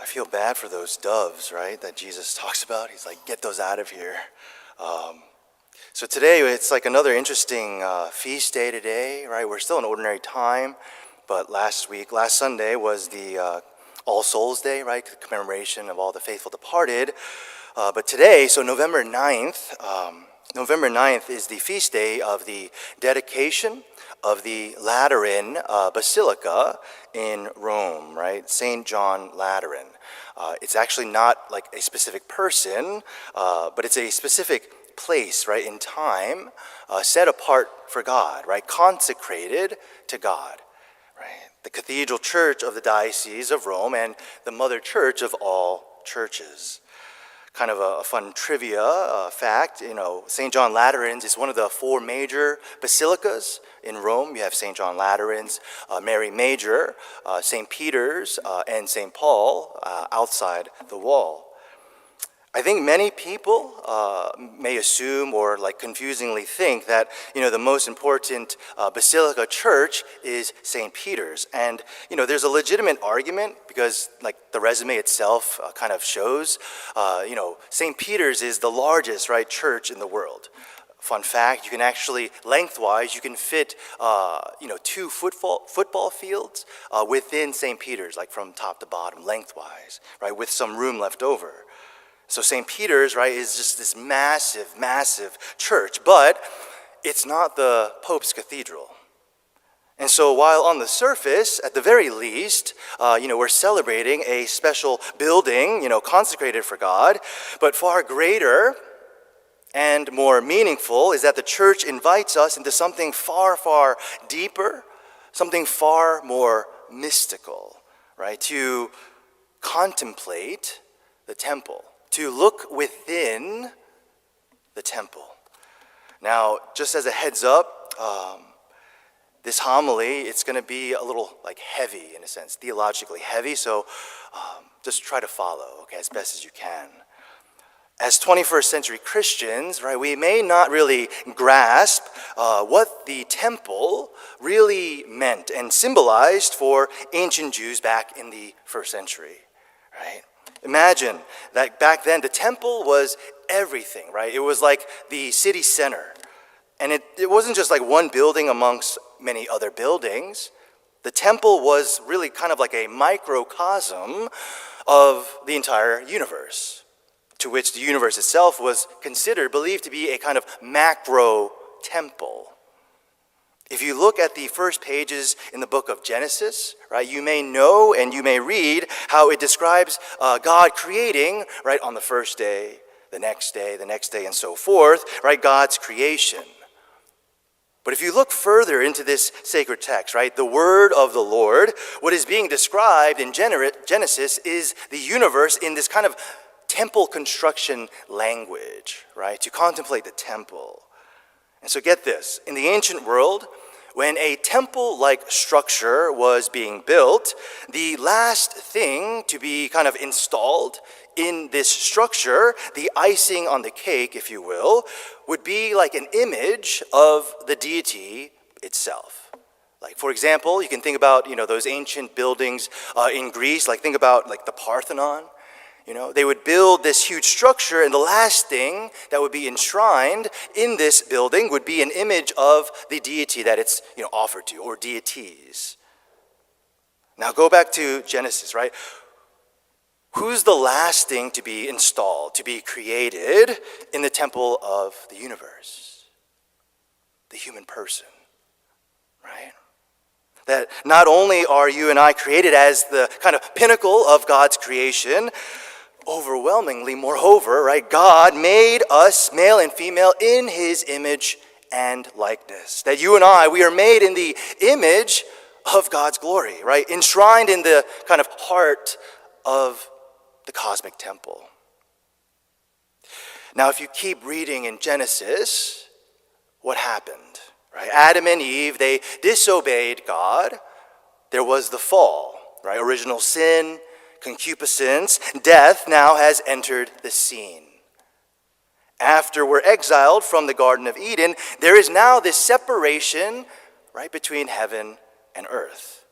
feel bad for those doves, right, that Jesus talks about. He's like, get those out of here. So today, it's like another interesting feast day today, right? We're still in ordinary time, but last Sunday was the All Souls Day, right? The commemoration of all the faithful departed. But today, so November 9th is the feast day of the dedication of the Lateran Basilica in Rome, right? St. John Lateran. It's actually not like a specific person, but it's a specific place, right, in time, set apart for God, right? Consecrated to God, right? The cathedral church of the Diocese of Rome and the mother church of all churches. Kind of a fun trivia fact, St. John Lateran's is one of the four major basilicas in Rome. You have St. John Lateran's, Mary Major, St. Peter's, and St. Paul outside the wall. I think many people may assume or confusingly think that the most important basilica church is St. Peter's, and there's a legitimate argument because the resume itself kind of shows St. Peter's is the largest church in the world. Fun fact: you can actually lengthwise you can fit two football fields within St. Peter's, from top to bottom lengthwise, right, with some room left over. So St. Peter's, right, is just this massive, massive church, but it's not the Pope's cathedral. And so while on the surface, at the very least, we're celebrating a special building, consecrated for God, but far greater and more meaningful is that the church invites us into something far, far deeper, something far more mystical, right, to contemplate the temple. To look within the temple. Now, just as a heads up, this homily, it's going to be a little heavy in a sense, theologically heavy, so just try to follow, okay, as best as you can. As 21st century Christians, right, we may not really grasp what the temple really meant and symbolized for ancient Jews back in the first century, right? Imagine that back then the temple was everything, right? It was like the city center. And it wasn't just one building amongst many other buildings. The temple was really kind of like a microcosm of the entire universe, to which the universe itself was believed to be a kind of macro temple. If you look at the first pages in the book of Genesis, right, you may know and you may read how it describes God creating, right, on the first day, the next day, and so forth, right, God's creation. But if you look further into this sacred text, right, the word of the Lord, what is being described in Genesis is the universe in this kind of temple construction language, right, to contemplate the temple. And so get this, in the ancient world, when a temple-like structure was being built, the last thing to be kind of installed in this structure, the icing on the cake, if you will, would be an image of the deity itself. For example, you can think about, those ancient buildings in Greece, think about the Parthenon. They would build this huge structure, and the last thing that would be enshrined in this building would be an image of the deity that it's, offered to, or deities. Now go back to Genesis, right? Who's the last thing to be installed, to be created in the temple of the universe? The human person, right? That not only are you and I created as the kind of pinnacle of God's creation, overwhelmingly, moreover, right, God made us male and female in his image and likeness. That you and I, we are made in the image of God's glory, right, enshrined in the kind of heart of the cosmic temple. Now, if you keep reading in Genesis, what happened, right? Adam and Eve, they disobeyed God. There was the fall, right? Original sin, concupiscence, death now has entered the scene. After we're exiled from the Garden of Eden, there is now this separation, right, between heaven and earth.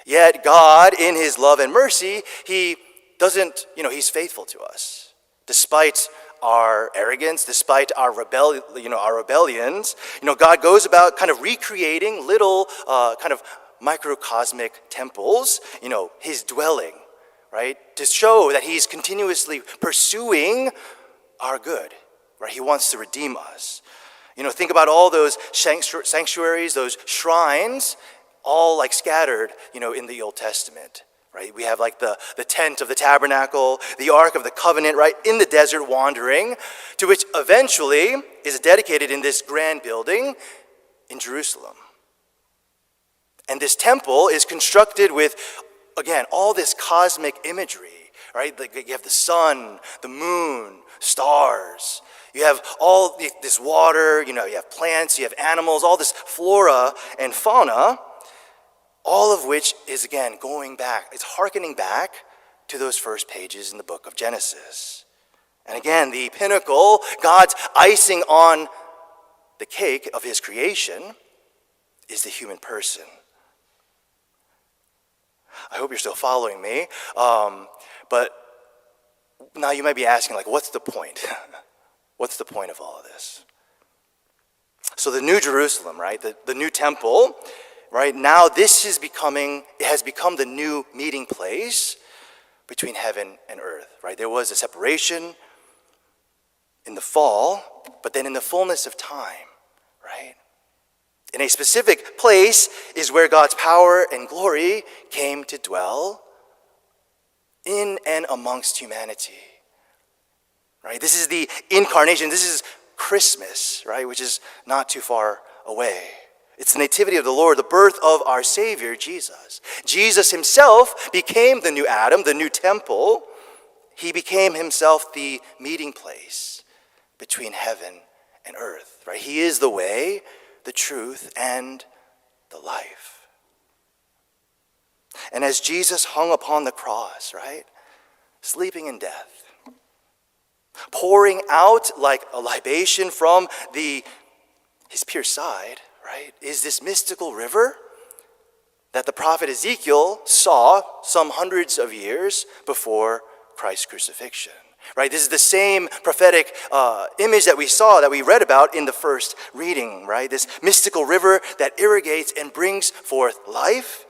Yet God, in his love and mercy, he doesn't, he's faithful to us. Despite our arrogance, despite our rebellions, God goes about kind of recreating little kind of microcosmic temples, his dwelling, right? To show that he's continuously pursuing our good, right? He wants to redeem us. Think about all those sanctuaries, those shrines, all like scattered, in the Old Testament, right? We have like the tent of the tabernacle, the Ark of the Covenant, right, in the desert wandering, to which eventually is dedicated in this grand building in Jerusalem. And this temple is constructed with, again, all this cosmic imagery, right? Like you have the sun, the moon, stars. You have all this water, you have plants, you have animals, all this flora and fauna, all of which is, again, going back. It's hearkening back to those first pages in the book of Genesis. And again, the pinnacle, God's icing on the cake of his creation, is the human person. I hope you're still following me. But now you might be asking, what's the point? What's the point of all of this? So the New Jerusalem, right, the new temple, right, now this has become the new meeting place between heaven and earth, right? There was a separation in the fall, but then in the fullness of time, right? In a specific place is where God's power and glory came to dwell in and amongst humanity. Right? This is the incarnation. This is Christmas, right? Which is not too far away. It's the nativity of the Lord, the birth of our Savior, Jesus. Jesus himself became the new Adam, the new temple. He became himself the meeting place between heaven and earth, right? He is the way, the truth, and the life. And as Jesus hung upon the cross, right, sleeping in death, pouring out like a libation from his pierced side, right, is this mystical river that the prophet Ezekiel saw some hundreds of years before Christ's crucifixion. Right, this is the same prophetic image that we read about in the first reading, right? This mystical river that irrigates and brings forth life,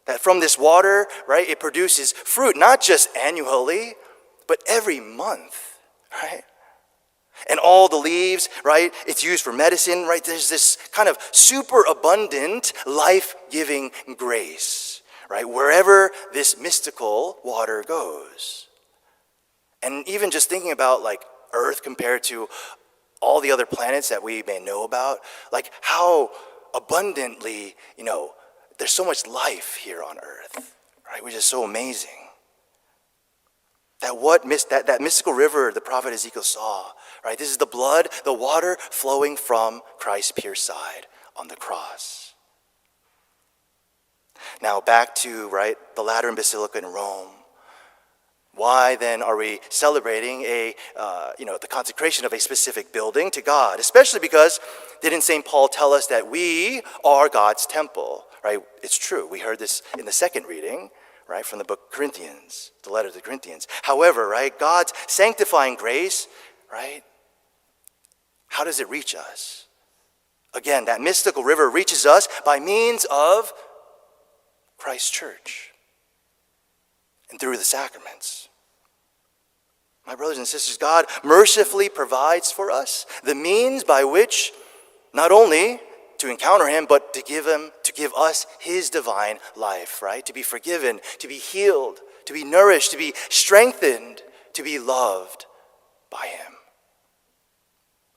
that from this water, right, it produces fruit, not just annually, but every month. Right? And all the leaves, right, it's used for medicine, right? There's this kind of super abundant, life-giving grace, right? Wherever this mystical water goes. And even just thinking about Earth compared to all the other planets that we may know about, how abundantly, there's so much life here on Earth, right? Which is so amazing. That mystical river the prophet Ezekiel saw, right? This is the blood, the water flowing from Christ's pierced side on the cross. Now back to, right, the Lateran Basilica in Rome. Why then are we celebrating the consecration of a specific building to God? Especially because didn't St. Paul tell us that we are God's temple, right? It's true. We heard this in the second reading, right, from the book of Corinthians, the letter to the Corinthians. However, right, God's sanctifying grace, right, how does it reach us? Again, that mystical river reaches us by means of Christ's church and through the sacraments. My brothers and sisters, God mercifully provides for us the means by which not only to encounter him, but to give us his divine life, right? To be forgiven, to be healed, to be nourished, to be strengthened, to be loved by him.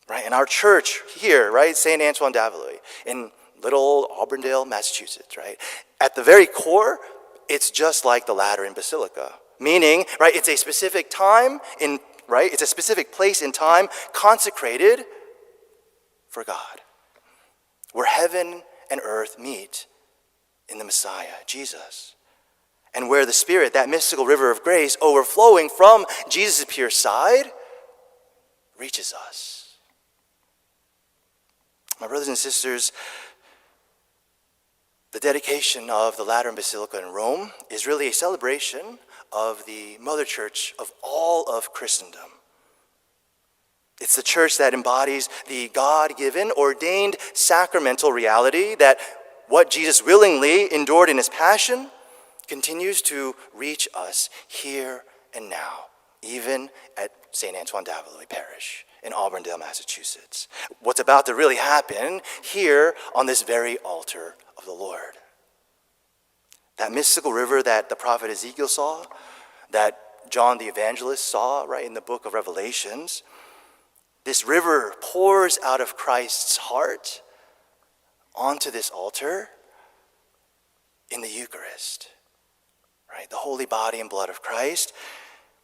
Right? And our church here, right, St. Antoine d'Avila, in little old Auburndale, Massachusetts, right? At the very core, it's just like the Lateran Basilica. Meaning, right, it's a specific time it's a specific place in time consecrated for God, where heaven and earth meet in the Messiah, Jesus, and where the Spirit, that mystical river of grace overflowing from Jesus' pierced side, reaches us. My brothers and sisters, The dedication of the Lateran Basilica in Rome is really a celebration of the mother church of all of Christendom. It's the church that embodies the God-given, ordained sacramental reality that what Jesus willingly endured in his passion continues to reach us here and now, even at St. Antoine d'Avalois Parish in Auburndale, Massachusetts. What's about to really happen here on this very altar of the Lord. That mystical river that the prophet Ezekiel saw, that John the Evangelist saw, right, in the book of Revelations, this river pours out of Christ's heart onto this altar in the Eucharist, right? The holy body and blood of Christ.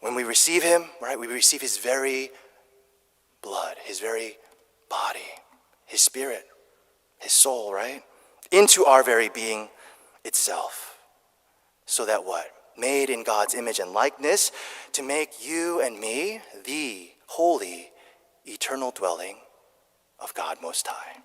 When we receive him, right, we receive his very blood, his very body, his spirit, his soul, right? Into our very being itself. So that what? Made in God's image and likeness to make you and me the holy, eternal dwelling of God Most High.